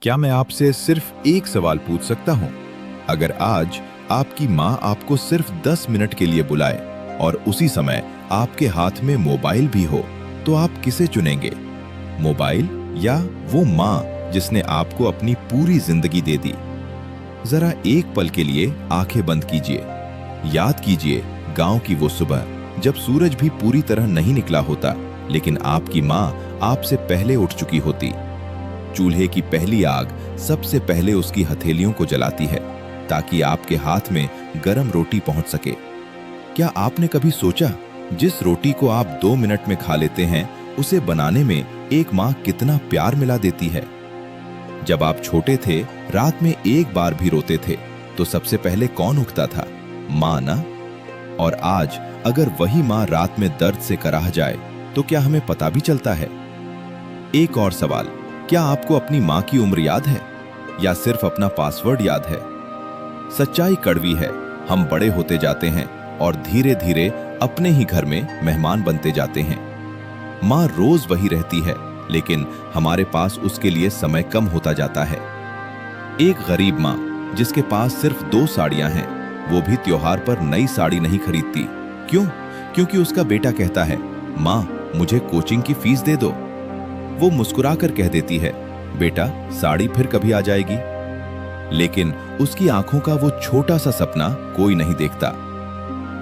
क्या मैं आपसे सिर्फ एक सवाल पूछ सकता हूं? अगर आज आपकी माँ आपको सिर्फ 10 मिनट के लिए बुलाए और उसी समय आपके हाथ में मोबाइल भी हो, तो आप किसे चुनेंगे? मोबाइल या वो माँ जिसने आपको अपनी पूरी जिंदगी दे दी? जरा एक पल के लिए आंखें बंद कीजिए। याद कीजिए गांव की वो सुबह जब सूरज भी पूरी तरह नहीं निकला होता, लेकिन आपकी माँ आपसे पहले उठ चुकी होती। चूल्हे की पहली आग सबसे पहले उसकी हथेलियों को जलाती है ताकि आपके हाथ में गरम रोटी पहुंच सके। क्या आपने कभी सोचा जिस रोटी को आप 2 मिनट में खा लेते हैं, उसे बनाने में एक माँ कितना प्यार मिला देती है? जब आप छोटे थे, रात में एक बार भी रोते थे तो सबसे पहले कौन उठता था? माँ ना? और आज अगर वही माँ रात में दर्द से कराह जाए तो क्या हमें पता भी चलता है? एक और सवाल, क्या आपको अपनी माँ की उम्र याद है या सिर्फ अपना पासवर्ड याद है? सच्चाई कड़वी है, हम बड़े होते जाते हैं और धीरे धीरे अपने ही घर में मेहमान बनते जाते हैं। माँ रोज वही रहती है, लेकिन हमारे पास उसके लिए समय कम होता जाता है। एक गरीब माँ जिसके पास सिर्फ 2 साड़ियां हैं, वो भी त्योहार पर नई साड़ी नहीं खरीदती। क्यों? क्योंकि उसका बेटा कहता है, माँ मुझे कोचिंग की फीस दे दो। वो मुस्कुराकर कह देती है, बेटा साड़ी फिर कभी आ जाएगी। लेकिन उसकी आंखों का वो छोटा सा सपना कोई नहीं देखता।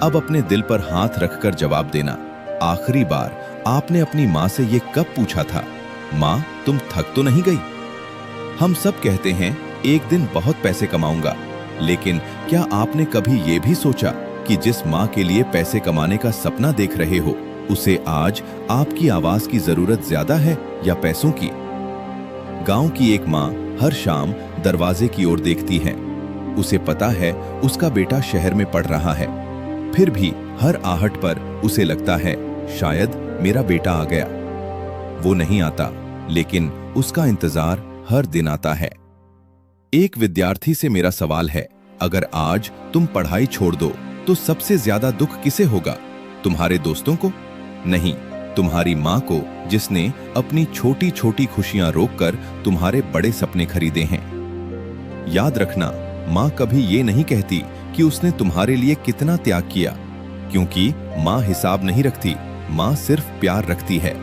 अब अपने दिल पर हाथ रखकर जवाब देना, आखिरी बार आपने अपनी माँ से ये कब पूछा था, माँ तुम थक तो नहीं गई? हम सब कहते हैं एक दिन बहुत पैसे कमाऊंगा, लेकिन क्या आपने कभी ये भी सोचा कि जिस माँ के लिए पैसे कमाने का सपना देख रहे हो, उसे आज आपकी आवाज की जरूरत ज्यादा है या पैसों की? गांव की एक माँ हर शाम दरवाजे की ओर देखती है। उसे पता है उसका बेटा शहर में पढ़ रहा है, फिर भी हर आहट पर उसे लगता है शायद मेरा बेटा आ गया। वो नहीं आता, लेकिन उसका इंतजार हर दिन आता है। एक विद्यार्थी से मेरा सवाल है, अगर आज तुम पढ़ाई छोड़ दो तो सबसे ज्यादा दुख किसे होगा? तुम्हारे दोस्तों को? नहीं, तुम्हारी माँ को, जिसने अपनी छोटी छोटी खुशियां रोककर तुम्हारे बड़े सपने खरीदे हैं। याद रखना, माँ कभी ये नहीं कहती कि उसने तुम्हारे लिए कितना त्याग किया, क्योंकि माँ हिसाब नहीं रखती, माँ सिर्फ प्यार रखती है।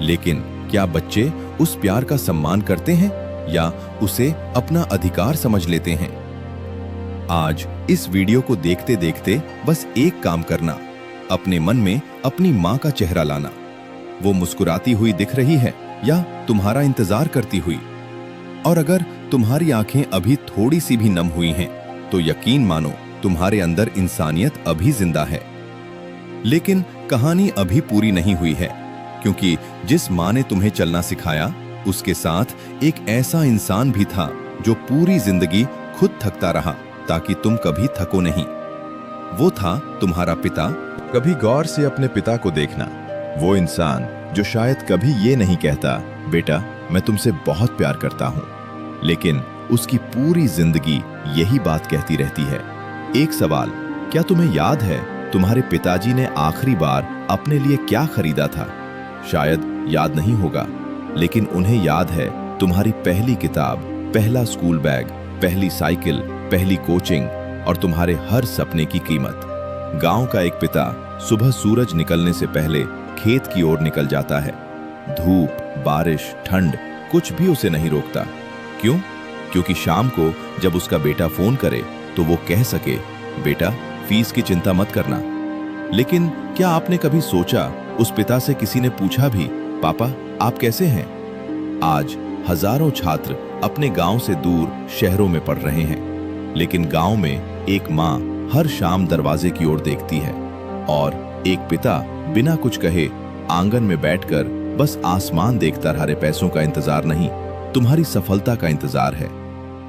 लेकिन क्या बच्चे उस प्यार का सम्मान करते हैं या उसे अपना अधिकार समझ लेते हैं? आज इस वीडियो को देखते देखते बस एक काम करना, अपने मन में अपनी माँ का चेहरा लाना। वो मुस्कुराती हुई दिख रही है या तुम्हारा इंतजार करती हुई? और अगर तुम्हारी आंखें अभी थोड़ी सी भी नम हुई हैं, तो यकीन मानो तुम्हारे अंदर इंसानियत अभी जिंदा है। लेकिन कहानी अभी पूरी नहीं हुई है, क्योंकि जिस माँ ने तुम्हें चलना सिखाया, उसके साथ एक ऐसा इंसान भी था जो पूरी जिंदगी खुद थकता रहा ताकि तुम कभी थको नहीं। वो था तुम्हारा पिता। कभी गौर से अपने पिता को देखना, वो इंसान जो शायद कभी ये नहीं कहता, बेटा मैं तुमसे बहुत प्यार करता हूं, लेकिन उसकी पूरी जिंदगी यही बात कहती रहती है। एक सवाल, क्या तुम्हें याद है तुम्हारे पिताजी ने आखिरी बार अपने लिए क्या खरीदा था? शायद याद नहीं होगा, लेकिन उन्हें याद है तुम्हारी पहली किताब, पहला स्कूल बैग, पहली साइकिल, पहली कोचिंग और तुम्हारे हर सपने की कीमत। गांव का एक पिता सुबह सूरज निकलने से पहले खेत की ओर निकल जाता है। धूप, बारिश, ठंड कुछ भी उसे नहीं रोकता। क्यों? क्योंकि शाम को जब उसका बेटा फोन करे तो वो कह सके, बेटा फीस की चिंता मत करना। लेकिन क्या आपने कभी सोचा, उस पिता से किसी ने पूछा भी, पापा आप कैसे हैं? आज हजारों छात्र अपने गांव से दूर शहरों में पढ़ रहे हैं, लेकिन गांव में एक माँ हर शाम दरवाजे की ओर देखती है और एक पिता बिना कुछ कहे आंगन में बैठकर बस आसमान देखता रहा। पैसों का इंतजार नहीं, तुम्हारी सफलता का इंतजार है।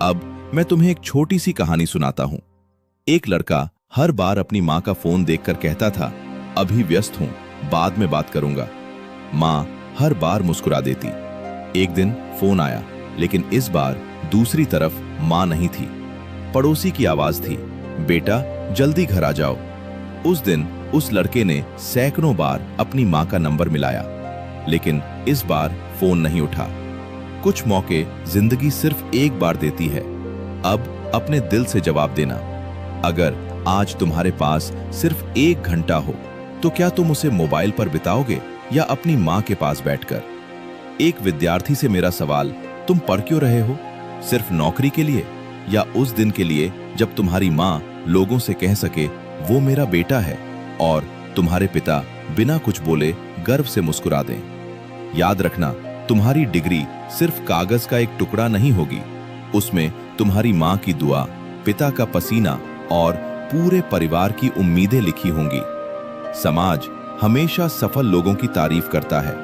अब मैं तुम्हें एक छोटी सी कहानी सुनाता हूं। एक लड़का हर बार अपनी माँ का फोन देखकर कहता था, अभी व्यस्त हूं, बाद में बात करूंगा। माँ हर बार मुस्कुरा देती। एक दिन फोन आया, लेकिन इस बार दूसरी तरफ माँ नहीं थी। पड़ोसी की आवाज थी, बेटा जल्दी घर आ जाओ। उस दिन उस लड़के ने सैकड़ों बार अपनी माँ का नंबर मिलाया, लेकिन इस बार फोन नहीं उठा। कुछ मौके जिंदगी सिर्फ एक बार देती है। अब अपने दिल से जवाब देना। अगर आज तुम्हारे पास सिर्फ 1 घंटा हो तो क्या तुम उसे मोबाइल पर बिताओगे या अपनी माँ के पास बैठकर? एक विद्यार्थी से मेरा सवाल, तुम पढ़ क्यों रहे हो? सिर्फ नौकरी के लिए या उस दिन के लिए जब तुम्हारी माँ लोगों से कह सके वो मेरा बेटा है और तुम्हारे पिता बिना कुछ बोले गर्व से मुस्कुरा दें? याद रखना, तुम्हारी डिग्री सिर्फ कागज का एक टुकड़ा नहीं होगी। उसमें तुम्हारी माँ की दुआ, पिता का पसीना और पूरे परिवार की उम्मीदें लिखी होंगी। समाज हमेशा सफल लोगों की तारीफ करता है,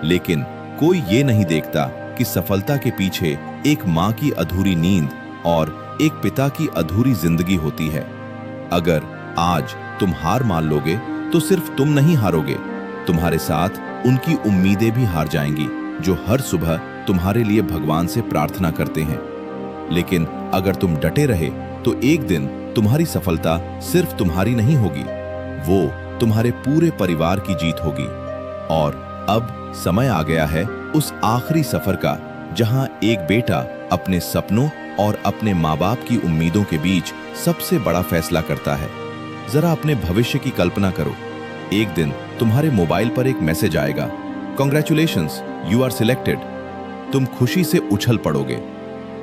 लेकिन कोई ये नहीं देखता कि सफलता के पीछे एक माँ की अधूरी नींद और एक पिता की अधूरी जिंदगी होती है। अगर आज तुम हार मान लोगे तो सिर्फ तुम नहीं हारोगे, तुम्हारे साथ उनकी उम्मीदें भी हार जाएंगी जो हर सुबह तुम्हारे लिए भगवान से प्रार्थना करते हैं। लेकिन अगर तुम डटे रहे तो एक दिन तुम्हारी सफलता सिर्फ तुम्हारी नहीं होगी, वो तुम्हारे पूरे परिवार की जीत होगी। और अब समय आ गया है उस आखिरी सफर का, जहां एक बेटा अपने सपनों और अपने माँ बाप की उम्मीदों के बीच सबसे बड़ा फैसला करता है। जरा अपने भविष्य की कल्पना करो। एक दिन तुम्हारे मोबाइल पर एक मैसेज आएगा, कॉन्ग्रेचुलेशंस, यू आर सिलेक्टेड। तुम खुशी से उछल पड़ोगे,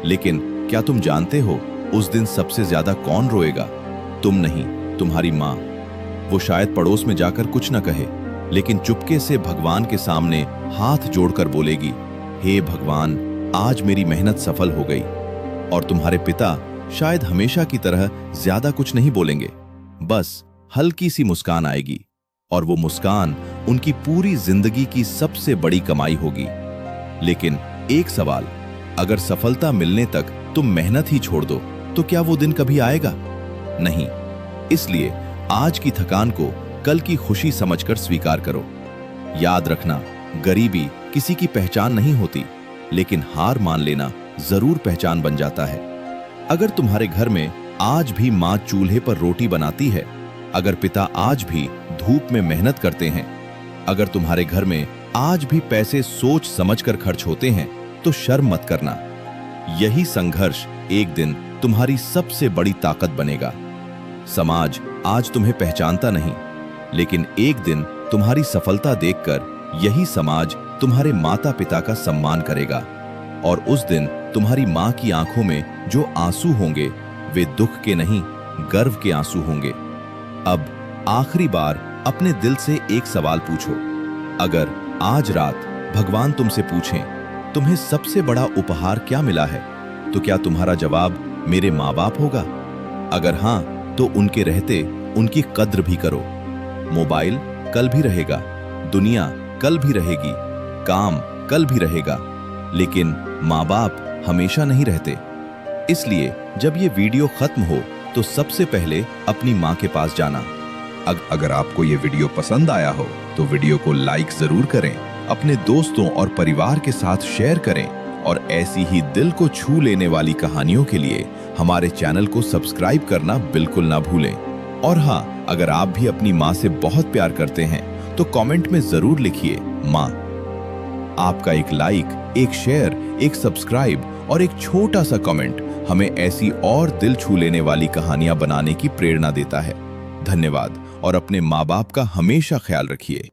लेकिन क्या तुम जानते हो उस दिन सबसे ज्यादा कौन रोएगा? तुम नहीं, तुम्हारी माँ। वो शायद पड़ोस में जाकर कुछ न कहे, लेकिन चुपके से भगवान के सामने हाथ जोड़कर बोलेगी, हे भगवान, आज मेरी मेहनत सफल हो गई। और तुम्हारे पिता शायद हमेशा की तरह ज्यादा कुछ नहीं बोलेंगे, बस हल्की सी मुस्कान आएगी, और वो मुस्कान उनकी पूरी जिंदगी की सबसे बड़ी कमाई होगी। लेकिन एक सवाल, अगर सफलता मिलने तक तुम मेहनत ही छोड़ दो तो क्या वो दिन कभी आएगा? नहीं। इसलिए आज की थकान को कल की खुशी समझकर स्वीकार करो। याद रखना, गरीबी किसी की पहचान नहीं होती, लेकिन हार मान लेना जरूर पहचान बन जाता है। अगर तुम्हारे घर में आज भी माँ चूल्हे पर रोटी बनाती है, अगर पिता आज भी धूप में मेहनत करते हैं, अगर तुम्हारे घर में आज भी पैसे सोच समझकर खर्च होते हैं, तो शर्म मत करना। यही संघर्ष एक दिन तुम्हारी सबसे बड़ी ताकत बनेगा। समाज आज तुम्हें पहचानता नहीं, लेकिन एक दिन तुम्हारी सफलता देखकर यही समाज तुम्हारे माता पिता का सम्मान करेगा। और उस दिन तुम्हारी माँ की आंखों में जो आंसू होंगे, वे दुख के नहीं, गर्व के आंसू होंगे। अब आखिरी बार अपने दिल से एक सवाल पूछो। अगर आज रात भगवान तुमसे पूछें, तुम्हें सबसे बड़ा उपहार क्या मिला है, तो क्या तुम्हारा जवाब मेरे माँ बाप होगा? अगर हाँ, तो उनके रहते उनकी कद्र भी करो। मोबाइल कल भी रहेगा, दुनिया कल भी रहेगी, काम कल भी रहेगा, लेकिन माँ बाप हमेशा नहीं रहते। इसलिए जब ये वीडियो खत्म हो तो सबसे पहले अपनी माँ के पास जाना। अगर आपको ये वीडियो पसंद आया हो तो वीडियो को लाइक जरूर करें, अपने दोस्तों और परिवार के साथ शेयर करें, और ऐसी ही दिल को छू लेने वाली कहानियों के लिए हमारे चैनल को सब्सक्राइब करना बिल्कुल ना भूलें। और हाँ, अगर आप भी अपनी माँ से बहुत प्यार करते हैं तो कमेंट में जरूर लिखिए माँ। आपका एक लाइक, एक शेयर, एक सब्सक्राइब और एक छोटा सा कमेंट हमें ऐसी और दिल छू लेने वाली कहानियां बनाने की प्रेरणा देता है। धन्यवाद, और अपने माँ बाप का हमेशा ख्याल रखिए।